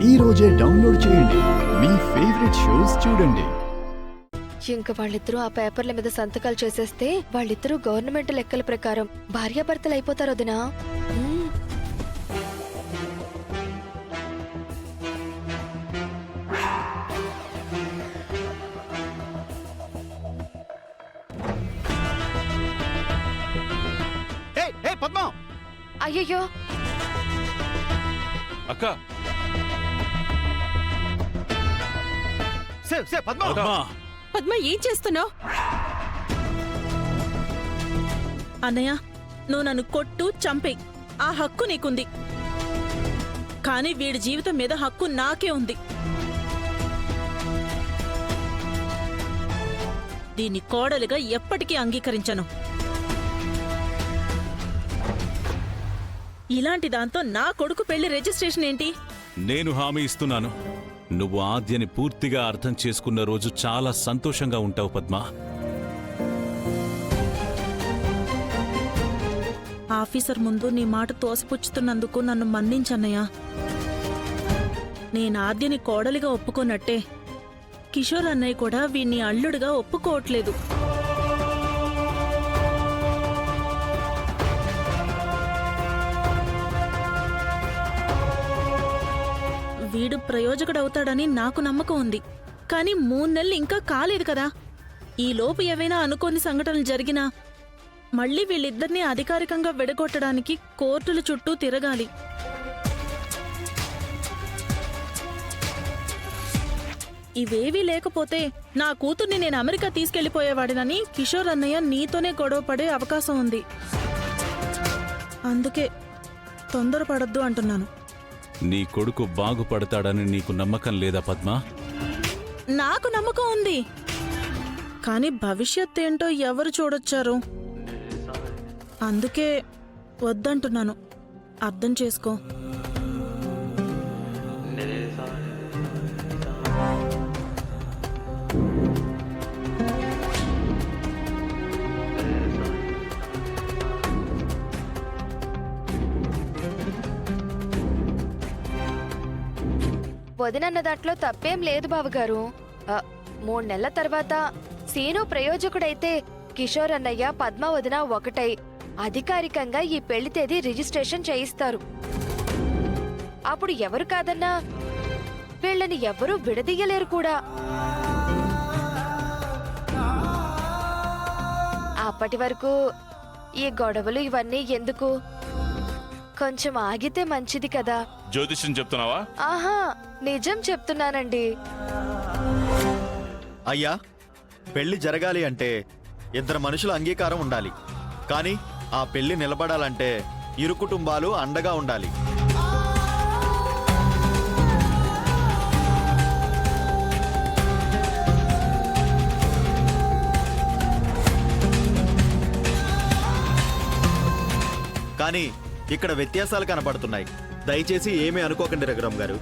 ఈ రోజే డౌన్లోడ్ చేయండి. మీ ఫేవరెట్ షోస్ చూడండి. ఇంక వాళ్ళిద్దరూ ఆ పేపర్ల మీద సంతకాలు చేసేస్తే వాళ్ళిద్దరూ గవర్నమెంట్ లెక్కల ప్రకారం భార్యాభర్తలు అయిపోతారు వదినా. అయ్యయ్యో అక్క పద్మ ఏం చేస్తున్నావు? అన్నయ్య, నువ్వు నన్ను కొట్టు చంపే ఆ హక్కు నీకుంది, కానీ వీడి జీవితం మీద హక్కు నాకే ఉంది. దీన్ని కోడలుగా ఎప్పటికీ అంగీకరించను. ఇలాంటి దాంతో నా కొడుకు పెళ్లి రిజిస్ట్రేషన్ ఏంటి? నేను హామీ ఇస్తున్నాను, నువ్వు ఆద్యని పూర్తిగా అర్థం చేసుకున్న రోజు చాలా సంతోషంగా ఉంటావు పద్మ. ఆఫీసర్ ముందు నీ మాట తోసిపుచ్చుతున్నందుకు నన్ను మన్నించన్నయ్యా. నేను ఆద్యని కోడలిగా ఒప్పుకోనట్టే కిషోర్ అన్నయ్య కూడా వీణ్ణి అల్లుడుగా ఒప్పుకోవట్లేదు. వీడు ప్రయోజకుడవుతాడని నాకు నమ్మకం ఉంది, కానీ 3 నెలలు ఇంకా కాలేదు కదా. ఈ లోపు ఏవైనా అనుకోని సంఘటనలు జరిగినా మళ్ళీ వీళ్ళిద్దరినీ అధికారికంగా విడగొట్టడానికి కోర్టుల చుట్టూ తిరగాలి. ఇవేవీ లేకపోతే నా కూతుర్ని నేను అమెరికా తీసుకెళ్లిపోయేవాడినని కిషోర్ అన్నయ్య నీతోనే గొడవ పడే అవకాశం ఉంది. అందుకే తొందరపడొద్దు అంటున్నాను. నీ కొడుకు బాగుపడతాడని నీకు నమ్మకం లేదా పద్మ? నాకు నమ్మకం ఉంది, కానీ భవిష్యత్ ఏంటో ఎవరు చూడొచ్చారు. అందుకే వద్దంటున్నాను. అర్థం చేసుకో. వదినన్న దాంట్లో తప్పేం లేదు బావగారు. 3 నెలల తర్వాత సీను ప్రయోజకుడైతే కిషోర్ అన్నయ్య పద్మ వదిన ఒకటై అధికారికంగా ఈ పెళ్లి తేదీ రిజిస్ట్రేషన్ చేయిస్తారు. అప్పుడు ఎవరు కాదన్నా వీళ్ళని ఎవరూ విడదీయలేరు కూడా. అప్పటి వరకు ఈ గొడవలు ఇవన్నీ ఎందుకు? కొంచెం ఆగితే మంచిది కదా. జ్యోతిష్యం చెప్తున్నావా? ఆహా, నిజం చెప్తున్నానండి. అయ్యా, పెళ్లి జరగాలి అంటే 2 మనుషుల అంగీకారం ఉండాలి, కానీ ఆ పెళ్లి నిలబడాలంటే ఇరు కుటుంబాలు అండగా ఉండాలి. కానీ ఇక్కడ వ్యత్యాసాలు కనపడుతున్నాయి. దయచేసి ఏమీ అనుకోకండి రఘురామ్ గారు.